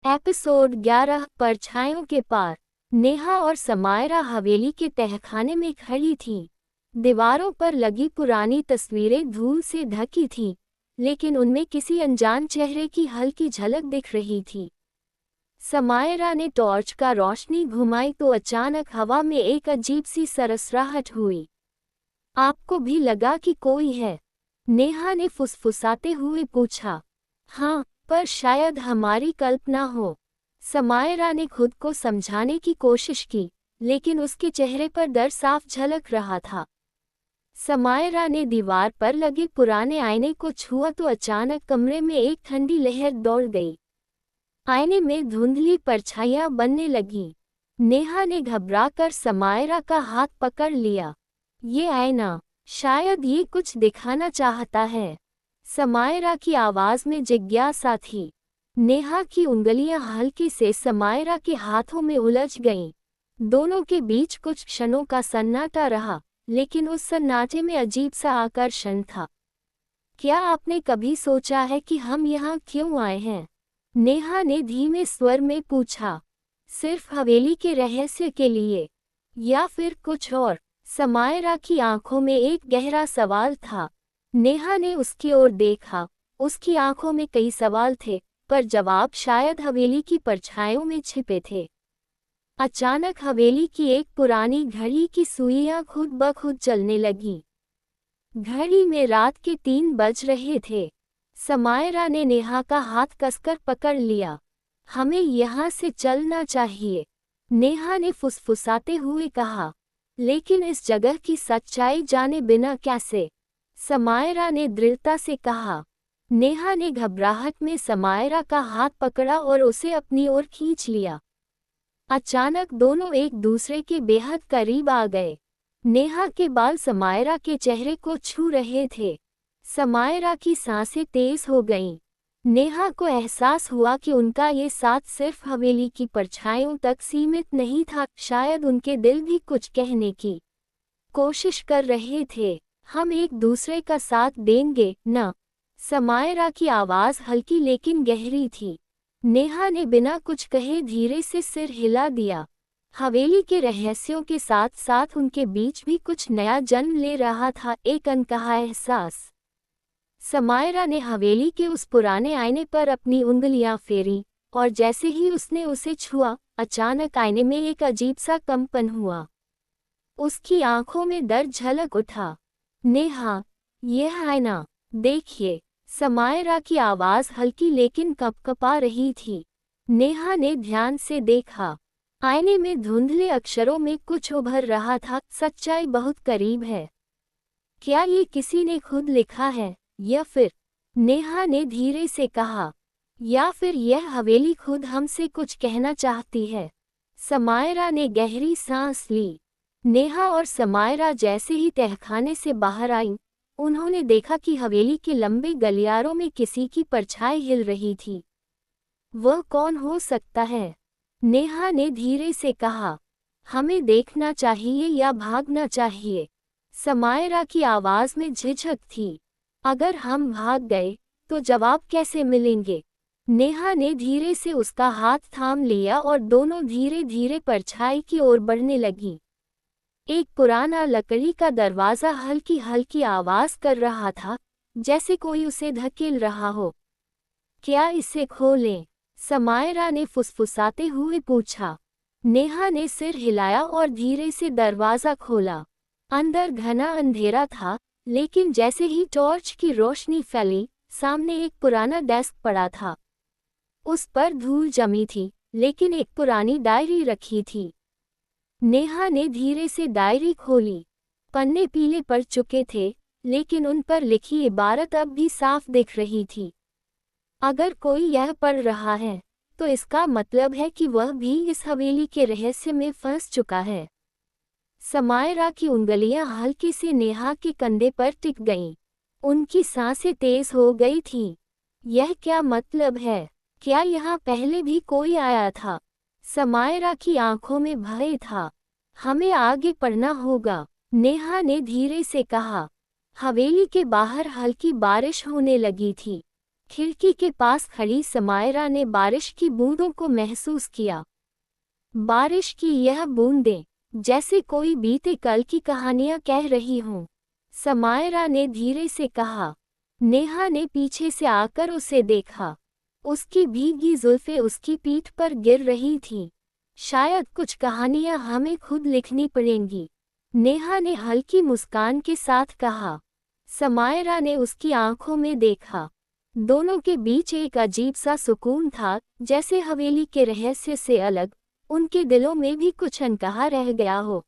Episode 11 परछाइयों के पार। नेहा और समायरा हवेली के तहखाने में खड़ी थीं। दीवारों पर लगी पुरानी तस्वीरें धूल से ढकी थीं, लेकिन उनमें किसी अनजान चेहरे की हल्की झलक दिख रही थी। समायरा ने टॉर्च का रोशनी घुमाई तो अचानक हवा में एक अजीब सी सरसराहट हुई। आपको भी लगा कि कोई है? नेहा ने फुसफुसाते हुए पूछा। हाँ, पर शायद हमारी कल्पना हो। समायरा ने खुद को समझाने की कोशिश की, लेकिन उसके चेहरे पर डर साफ झलक रहा था। समायरा ने दीवार पर लगे पुराने आईने को छुआ तो अचानक कमरे में एक ठंडी लहर दौड़ गई। आईने में धुंधली परछाइयां बनने लगीं। नेहा ने घबराकर समायरा का हाथ पकड़ लिया। ये आईना, शायद ये कुछ दिखाना चाहता है। समायरा की आवाज में जिज्ञासा थी। नेहा की उंगलियां हल्के से समायरा के हाथों में उलझ गईं। दोनों के बीच कुछ क्षणों का सन्नाटा रहा, लेकिन उस सन्नाटे में अजीब सा आकर्षण था। क्या आपने कभी सोचा है कि हम यहाँ क्यों आए हैं? नेहा ने धीमे स्वर में पूछा। सिर्फ हवेली के रहस्य के लिए, या फिर कुछ और? समायरा की आंखों में एक गहरा सवाल था। नेहा ने उसकी ओर देखा। उसकी आंखों में कई सवाल थे, पर जवाब शायद हवेली की परछाइयों में छिपे थे। अचानक हवेली की एक पुरानी घड़ी की सुइयां खुद ब खुद चलने लगीं। घड़ी में रात के 3 बज रहे थे। समायरा ने नेहा का हाथ कसकर पकड़ लिया। हमें यहाँ से चलना चाहिए, नेहा ने फुसफुसाते हुए कहा। लेकिन इस जगह की सच्चाई जाने बिना कैसे? समायरा ने दृढ़ता से कहा। नेहा ने घबराहट में समायरा का हाथ पकड़ा और उसे अपनी ओर खींच लिया। अचानक दोनों एक दूसरे के बेहद करीब आ गए। नेहा के बाल समायरा के चेहरे को छू रहे थे। समायरा की सांसें तेज हो गईं। नेहा को एहसास हुआ कि उनका ये साथ सिर्फ हवेली की परछाइयों तक सीमित नहीं था, शायद उनके दिल भी कुछ कहने की कोशिश कर रहे थे। हम एक दूसरे का साथ देंगे न? समायरा की आवाज हल्की लेकिन गहरी थी। नेहा ने बिना कुछ कहे धीरे से सिर हिला दिया। हवेली के रहस्यों के साथ साथ उनके बीच भी कुछ नया जन्म ले रहा था, एक अनकहा एहसास। समायरा ने हवेली के उस पुराने आईने पर अपनी उंगलियां फेरी, और जैसे ही उसने उसे छुआ, अचानक आईने में एक अजीब सा कंपन हुआ। उसकी आंखों में डर झलक उठा। नेहा, यह आईना देखिए। समायरा की आवाज हल्की लेकिन कपकपा रही थी। नेहा ने ध्यान से देखा। आईने में धुंधले अक्षरों में कुछ उभर रहा था, सच्चाई बहुत करीब है। क्या ये किसी ने खुद लिखा है, या फिर? नेहा ने धीरे से कहा। या फिर यह हवेली खुद हमसे कुछ कहना चाहती है? समायरा ने गहरी सांस ली। नेहा और समायरा जैसे ही तहखाने से बाहर आईं, उन्होंने देखा कि हवेली के लंबे गलियारों में किसी की परछाई हिल रही थी। वह कौन हो सकता है? नेहा ने धीरे से कहा। हमें देखना चाहिए या भागना चाहिए? समायरा की आवाज में झिझक थी। अगर हम भाग गए तो जवाब कैसे मिलेंगे? नेहा ने धीरे से उसका हाथ थाम लिया और दोनों धीरे धीरे परछाई की ओर बढ़ने लगीं। एक पुराना लकड़ी का दरवाजा हल्की हल्की आवाज कर रहा था, जैसे कोई उसे धकेल रहा हो। क्या इसे खोलें? समायरा ने फुसफुसाते हुए पूछा। नेहा ने सिर हिलाया और धीरे से दरवाजा खोला। अंदर घना अंधेरा था, लेकिन जैसे ही टॉर्च की रोशनी फैली, सामने एक पुराना डेस्क पड़ा था। उस पर धूल जमी थी, लेकिन एक पुरानी डायरी रखी थी। नेहा ने धीरे से डायरी खोली। पन्ने पीले पड़ चुके थे, लेकिन उन पर लिखी इबारत अब भी साफ दिख रही थी। अगर कोई यह पढ़ रहा है, तो इसका मतलब है कि वह भी इस हवेली के रहस्य में फंस चुका है। समायरा की उंगलियां हल्की से नेहा के कंधे पर टिक गईं। उनकी सांसें तेज हो गई थीं। यह क्या मतलब है? क्या यहाँ पहले भी कोई आया था? समायरा की आंखों में भय था। हमें आगे पढ़ना होगा, नेहा ने धीरे से कहा। हवेली के बाहर हल्की बारिश होने लगी थी। खिड़की के पास खड़ी समायरा ने बारिश की बूंदों को महसूस किया। बारिश की यह बूंदें जैसे कोई बीते कल की कहानियां कह रही हों। समायरा ने धीरे से कहा। नेहा ने पीछे से आकर उसे देखा। उसकी भीगी जुल्फें उसकी पीठ पर गिर रही थीं। शायद कुछ कहानियां हमें खुद लिखनी पड़ेंगी, नेहा ने हल्की मुस्कान के साथ कहा। समायरा ने उसकी आंखों में देखा। दोनों के बीच एक अजीब सा सुकून था, जैसे हवेली के रहस्य से अलग उनके दिलों में भी कुछ अनकहा रह गया हो।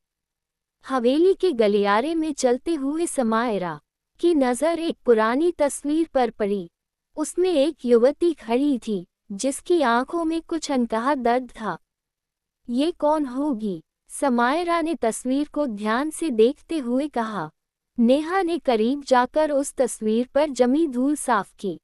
हवेली के गलियारे में चलते हुए समायरा की नज़र एक पुरानी तस्वीर पर पड़ी। उसमें एक युवती खड़ी थी, जिसकी आंखों में कुछ अनकहा दर्द था। ये कौन होगी? समायरा ने तस्वीर को ध्यान से देखते हुए कहा। नेहा ने करीब जाकर उस तस्वीर पर जमी धूल साफ की।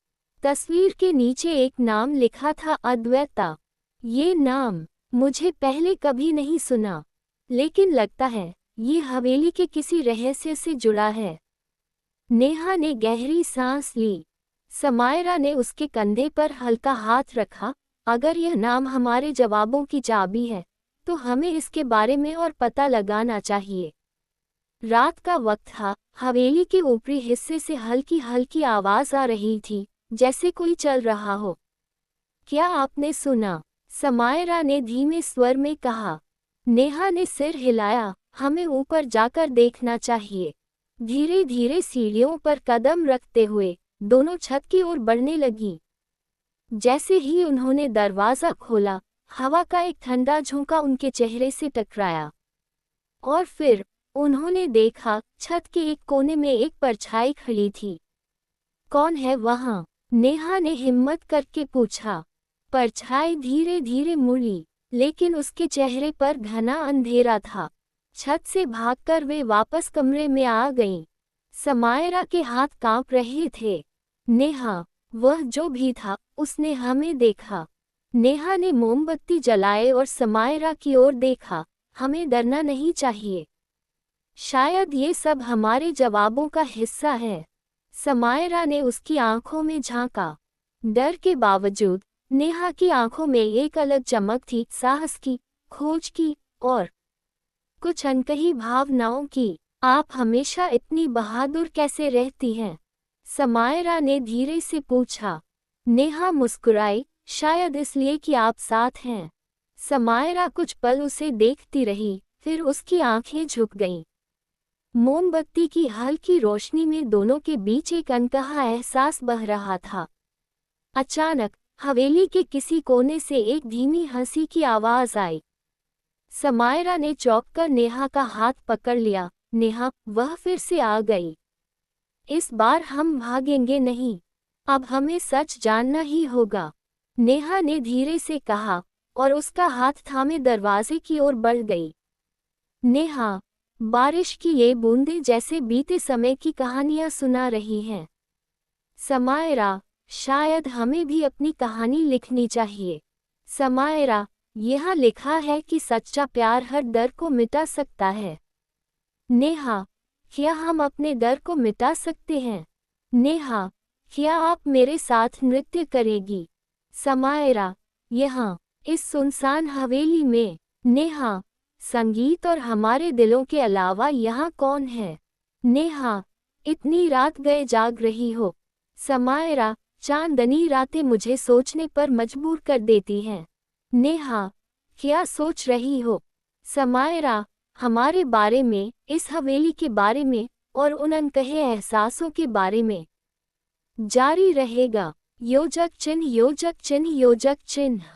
तस्वीर के नीचे एक नाम लिखा था, अद्वैता। ये नाम मुझे पहले कभी नहीं सुना, लेकिन लगता है ये हवेली के किसी रहस्य से जुड़ा है। नेहा ने गहरी सांस ली। समायरा ने उसके कंधे पर हल्का हाथ रखा। अगर यह नाम हमारे जवाबों की चाबी है, तो हमें इसके बारे में और पता लगाना चाहिए। रात का वक्त था। हवेली के ऊपरी हिस्से से हल्की हल्की आवाज आ रही थी, जैसे कोई चल रहा हो। क्या आपने सुना? समायरा ने धीमे स्वर में कहा। नेहा ने सिर हिलाया। हमें ऊपर जाकर देखना चाहिए। धीरे धीरे सीढ़ियों पर कदम रखते हुए दोनों छत की ओर बढ़ने लगी। जैसे ही उन्होंने दरवाज़ा खोला, हवा का एक ठंडा झोंका उनके चेहरे से टकराया। और फिर उन्होंने देखा, छत के एक कोने में एक परछाई खड़ी थी। कौन है वहाँ? नेहा ने हिम्मत करके पूछा। परछाई धीरे धीरे मुड़ी, लेकिन उसके चेहरे पर घना अंधेरा था। छत से भागकर वे वापस कमरे में आ गईं। समायरा के हाथ कांप रहे थे। नेहा, वह जो भी था, उसने हमें देखा। नेहा ने मोमबत्ती जलाए और समायरा की ओर देखा। हमें डरना नहीं चाहिए। शायद ये सब हमारे जवाबों का हिस्सा है। समायरा ने उसकी आंखों में झांका। डर के बावजूद नेहा की आंखों में एक अलग चमक थी, साहस की, खोज की और कुछ अनकही भावनाओं की। आप हमेशा इतनी बहादुर कैसे रहती हैं? समायरा ने धीरे से पूछा। नेहा मुस्कुराई। शायद इसलिए कि आप साथ हैं। समायरा कुछ पल उसे देखती रही, फिर उसकी आंखें झुक गईं। मोमबत्ती की हल्की रोशनी में दोनों के बीच एक अनकहा एहसास बह रहा था। अचानक हवेली के किसी कोने से एक धीमी हंसी की आवाज आई। समायरा ने चौंककर नेहा का हाथ पकड़ लिया। नेहा, वह फिर से आ गई। इस बार हम भागेंगे नहीं। अब हमें सच जानना ही होगा, नेहा ने धीरे से कहा और उसका हाथ थामे दरवाजे की ओर बढ़ गई। नेहा, बारिश की ये बूंदें जैसे बीते समय की कहानियां सुना रही हैं। समायरा, शायद हमें भी अपनी कहानी लिखनी चाहिए। समायरा, यहाँ लिखा है कि सच्चा प्यार हर डर को मिटा सकता है। नेहा, क्या हम अपने डर को मिटा सकते हैं? नेहा, क्या आप मेरे साथ नृत्य करेगी? समायरा, यहाँ, इस सुनसान हवेली में। नेहा, संगीत और हमारे दिलों के अलावा यहाँ कौन है? नेहा, इतनी रात गए जाग रही हो। समायरा, चांदनी रातें मुझे सोचने पर मजबूर कर देती हैं। नेहा, क्या सोच रही हो? समायरा, हमारे बारे में, इस हवेली के बारे में और उन अनकहे एहसासों के बारे में। जारी रहेगा। योजक चिन्ह योजक चिन्ह योजक चिन्ह।